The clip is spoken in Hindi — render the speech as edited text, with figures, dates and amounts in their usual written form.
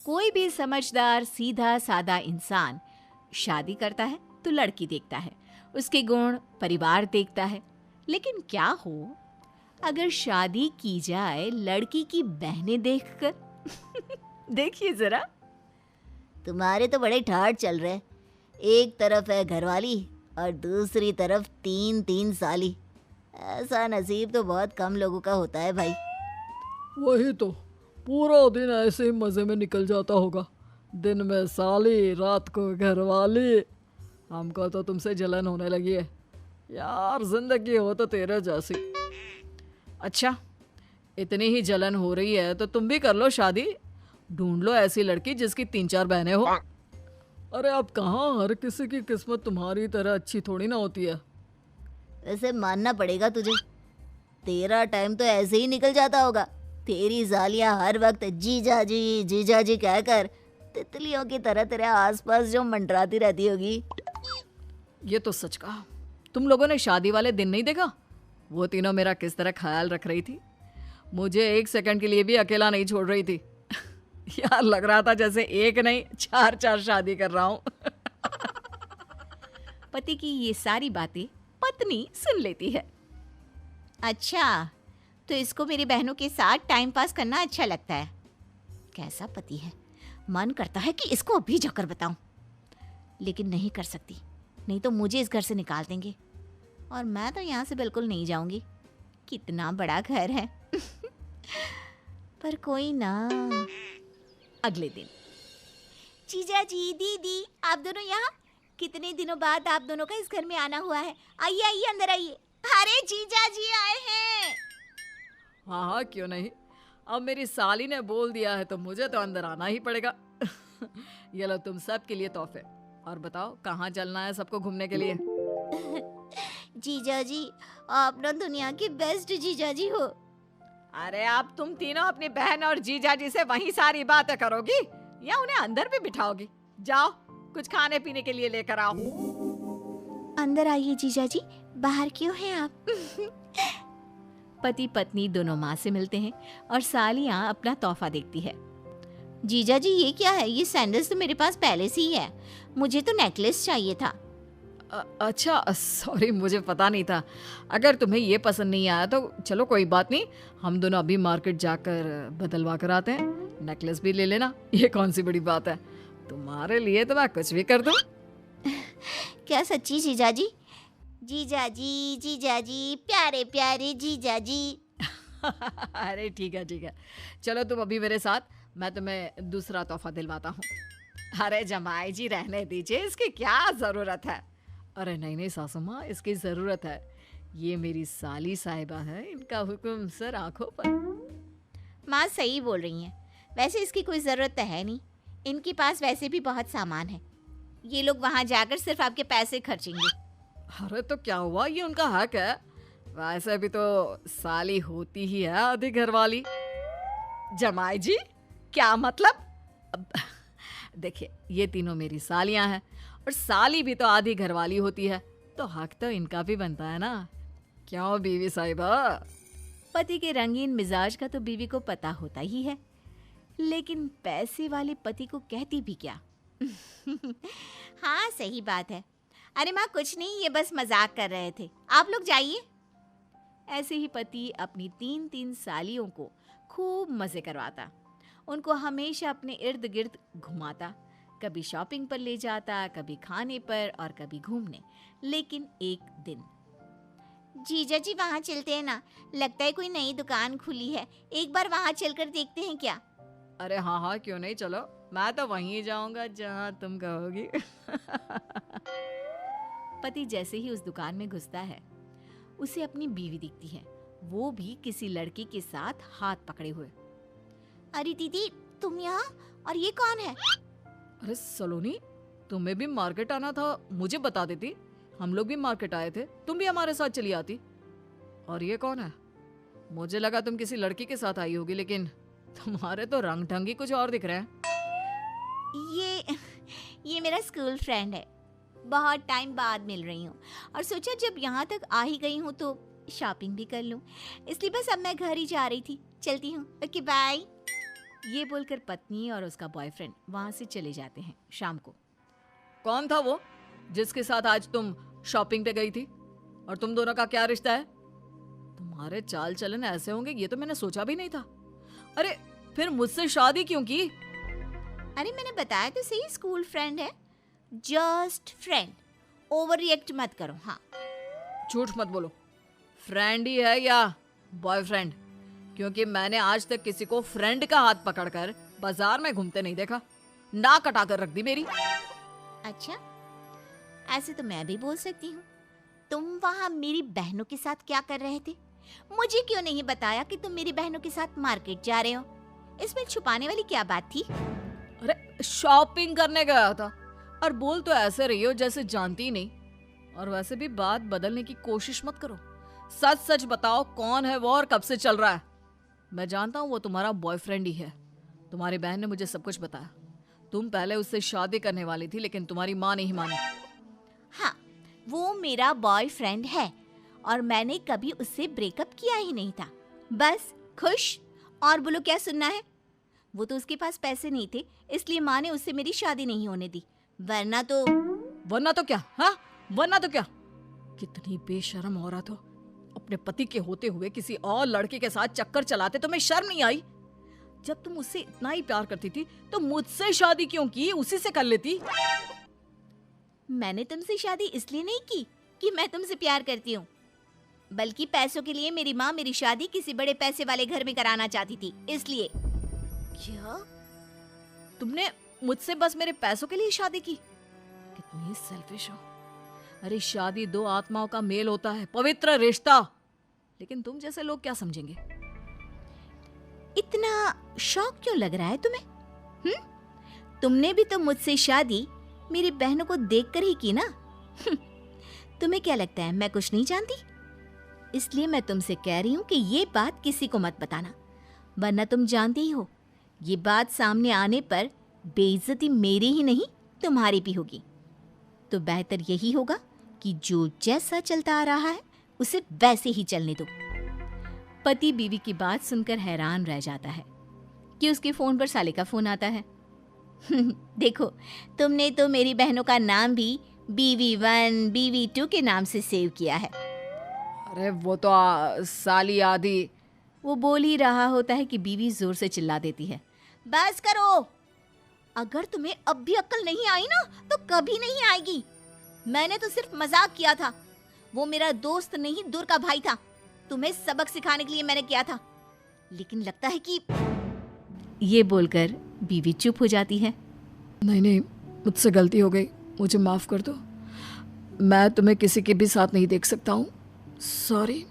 कोई भी समझदार सीधा सादा इंसान शादी करता है तो लड़की देखता है, उसके गुण परिवार देखता है। लेकिन क्या हो अगर शादी की जाए लड़की की बहनें देखकर? देखिए जरा। तुम्हारे तो बड़े ठाठ चल रहे। एक तरफ है घरवाली और दूसरी तरफ तीन तीन साली। ऐसा नसीब तो बहुत कम लोगों का होता है भाई। वही तो, पूरा दिन ऐसे ही मज़े में निकल जाता होगा। दिन में साली, रात को घरवाली। हमको तो तुमसे जलन होने लगी है यार। जिंदगी हो तो तेरे जैसी। अच्छा, इतनी ही जलन हो रही है तो तुम भी कर लो शादी। ढूंढ लो ऐसी लड़की जिसकी 3-4 बहनें हो। अरे अब कहाँ, हर किसी की किस्मत तुम्हारी तरह अच्छी थोड़ी ना होती है। वैसे मानना पड़ेगा तुझे, तेरा टाइम तो ऐसे ही निकल जाता होगा। तेरी सालियां हर वक्त जीजा जी कहकर तितलियों की तरह तेरे आसपास जो मंडराती रहती होगी। ये तो सच कहा। तुम लोगों ने शादी वाले दिन नहीं देखा? वो तीनों मेरा किस तरह ख्याल रख रही थी। मुझे 1 सेकंड के लिए भी अकेला नहीं छोड़ रही थी। यार लग रहा था जैसे एक नहीं 4-4 शादी कर रहा हूँ। पति की ये सारी बातें पत्नी सुन लेती है। अच्छा, तो इसको मेरी बहनों के साथ टाइम पास करना अच्छा लगता है। कैसा पति है, मन करता है कि इसको अभी जाकर बताऊं, लेकिन नहीं कर सकती, नहीं तो मुझे इस घर से निकाल देंगे और मैं तो यहाँ से बिल्कुल नहीं जाऊंगी। कितना बड़ा घर है। पर कोई ना। अगले दिन। जीजा जी, दीदी, आप दोनों यहाँ? कितने दिनों बाद आप दोनों का इस घर में आना हुआ है। आइए आइए, अंदर आइए। अरे जीजा जी आए हैं। हाँ हाँ, क्यों नहीं। अब मेरी साली ने बोल दिया है तो मुझे तो अंदर आना ही पड़ेगा। ये लो तुम सब के लिए तोहफे। और बताओ कहाँ चलना है सबको घूमने के लिए? जीजा जी, आप ना दुनिया के बेस्ट जीजा जी हो। अरे अब तुम तीनों अपनी बहन और जीजा जी से वहीं सारी बातें करोगी या उन्हें अंदर भी बिठाओगी? जाओ कुछ खाने पीने के लिए लेकर आओ। अंदर आइए जीजा जी, बाहर क्यों हैं आप? पति पत्नी दोनों माँ से मिलते हैं और सालियाँ अपना तोहफा देखती है। जीजा जी ये क्या है? ये सैंडल्स तो मेरे पास पहले से ही है, मुझे तो नेकलेस चाहिए था। अच्छा सॉरी, मुझे पता नहीं था। अगर तुम्हें ये पसंद नहीं आया तो चलो कोई बात नहीं, हम दोनों अभी मार्केट जाकर बदलवा कर आते हैं। नेकलेस भी ले लेना, ये कौन सी बड़ी बात है। तुम्हारे लिए तो मैं कुछ भी कर दूं। क्या सच्ची जीजा जी? जीजा जी, प्यारे प्यारे जीजा जी। अरे ठीक है, चलो तुम अभी मेरे साथ, मैं तुम्हें दूसरा तोहफा दिलवाता हूँ। अरे जमाई जी रहने दीजिए, इसकी क्या ज़रूरत है। अरे नहीं सासू माँ, इसकी ज़रूरत है। ये मेरी साली साहिबा है, इनका हुक्म सर आंखों पर। माँ सही बोल रही हैं, वैसे इसकी कोई ज़रूरत तो है नहीं, इनके पास वैसे भी बहुत सामान है। ये लोग वहाँ जाकर सिर्फ आपके पैसे खर्चेंगे। अरे तो क्या हुआ, ये उनका हक है। वैसे भी तो साली होती ही है आधी घरवाली। जमाई जी क्या मतलब? देखिए ये तीनों मेरी सालियां हैं और साली भी तो आधी घरवाली होती है, तो हक तो इनका भी बनता है ना। क्यों बीवी साहिबा? पति के रंगीन मिजाज का तो बीवी को पता होता ही है, लेकिन पैसे वाले पति को कहती भी क्या। हाँ सही बात है। अरे माँ कुछ नहीं, ये बस मजाक कर रहे थे, आप लोग जाइए। ऐसे ही पति अपनी 3-3 सालियों को खूब मजे करवाता, उनको हमेशा अपने इर्द गिर्द घुमाता, कभी शॉपिंग पर ले जाता, कभी खाने पर और कभी घूमने। लेकिन एक दिन, जीजा जी वहाँ चलते हैं ना, लगता है कोई नई दुकान खुली है, एक बार वहाँ चलकर देखते हैं क्या? अरे हाँ क्यों नहीं, चलो मैं तो वहीं जाऊंगा जहाँ तुम कहोगी। पति जैसे ही उस दुकान में घुसता है, उसे अपनी बीवी दिखती है, वो भी किसी लड़की के साथ हाथ पकड़े हुए। अरे दीदी तुम यहाँ, और ये कौन है? अरे सलोनी, तुम्हें भी मार्केट आना था, मुझे बता देती, हम लोग भी मार्केट आए थे, तुम भी हमारे साथ चली आती। और ये कौन है? मुझे लगा तुम किसी लड़की के साथ आई होगी, लेकिन तुम्हारे तो रंग ढंग ही कुछ और दिख रहे हैं। ये मेरा स्कूल फ्रेंड है, बहुत टाइम बाद मिल रही हूँ और सोचा जब यहाँ तक आ ही गई हूँ तो शॉपिंग भी कर लूँ, इसलिए बस अब मैं घर ही जा रही थी, चलती हूँ। Okay bye. ये बोलकर पत्नी और उसका बॉयफ्रेंड वहां से चले जाते हैं। शाम को कौन था वो जिसके साथ आज तुम शॉपिंग पे गई थी? और तुम दोनों का क्या रिश्ता है? तुम्हारे चाल चलन ऐसे होंगे ये तो मैंने सोचा भी नहीं था। अरे फिर मुझसे शादी क्यों की? अरे मैंने बताया तो सही, स्कूल फ्रेंड है, जस्ट फ्रेंड, ओवर रिएक्ट मत करो। हाँ झूठ मत बोलो, फ्रेंड ही है या बॉयफ्रेंड? क्योंकि मैंने आज तक किसी को फ्रेंड का हाथ पकड़कर बाजार में घूमते नहीं देखा। नाक कटा कर रख दी मेरी। अच्छा, ऐसे तो मैं भी बोल सकती हूँ। तुम वहाँ मेरी बहनों के साथ क्या कर रहे थे? मुझे क्यों नहीं बताया कि तुम मेरी बहनों के साथ मार्केट जा रहे हो? इसमें छुपाने वाली क्या बात थी? अरे शॉपिंग करने गया था। और बोल तो ऐसे रही हो जैसे जानती ही नहीं। और वैसे भी बात बदलने की कोशिश मत करो। सच सच बताओ, कौन है वो और कब से चल रहा है? मैं जानता हूँ वो तुम्हारा बॉयफ्रेंड ही है। तुम्हारी बहन ने मुझे सब कुछ बताया। तुम पहले उससे शादी करने वाली थी लेकिन तुम्हारी माँ नहीं मानी। हाँ, वो मेरा बॉयफ्रेंड है और मैंने कभी उससे ब्रेकअप किया ही नहीं था। बस खुश। और बोलो क्या सुनना है? वो तो उसके पास पैसे नहीं थे, इसलिए माँ ने उससे मेरी शादी नहीं होने दी। वरना तो क्या? हाँ, वरना तो क्या? कितनी बेशर्म औरत हो। अपने पति के होते हुए किसी और लड़के के साथ चक्कर चलाते तुम्हें शर्म नहीं आई? जब तुम उससे इतना ही प्यार करती थी तो मुझसे शादी क्यों की? उसी से कर लेती। मैंने तुमसे शादी इसलिए नहीं की कि मैं तुमसे प्यार करती हूँ, बल्कि पैसों के लिए मेरी माँ मेरी शादी किसी बड़े पैसे वाले घर में कराना चाहती थी, इसलिए। क्या? तुमने मुझसे बस मेरे पैसों के लिए शादी की? कितनी सेल्फिश हो। अरे शादी दो आत्माओं का मेल होता है, पवित्र रिश्ता। लेकिन तुम जैसे लोग क्या समझेंगे? इतना शौक क्यों लग रहा है तुम्हें? तुमने भी तो मुझसे शादी मेरी बहनों को देखकर ही की ना। तुम्हें क्या लगता है मैं कुछ नहीं जानती? इसलिए मैं तुमसे कह रही हूँ कि ये बात किसी को मत बताना, वरना तुम जानती ही हो ये बात सामने आने पर बेइज्जती मेरी ही नहीं तुम्हारी भी होगी। तो बेहतर यही होगा कि जो जैसा चलता आ रहा है उसे वैसे ही चलने दो। पति बीवी की बात सुनकर हैरान रह जाता है कि उसके फोन पर साले का फोन आता है। देखो, तुमने तो मेरी बहनों का नाम भी BV1 BV2 के नाम से सेव किया है। अरे वो तो साली आदि। वो बोल ही रहा होता है कि बीवी जोर से चिल्ला देती है, बस करो। अगर तुम्हें अब भी अक्ल नहीं आई ना तो कभी नहीं आएगी। मैंने तो सिर्फ मजाक किया था। वो मेरा दोस्त नहीं, दूर का भाई था। तुम्हें सबक सिखाने के लिए मैंने किया था, लेकिन लगता है कि। ये बोलकर बीवी चुप हो जाती है। नहीं, मुझसे गलती हो गई, मुझे माफ कर दो। मैं तुम्हें किसी के भी साथ नहीं देख सकता हूँ। सॉरी।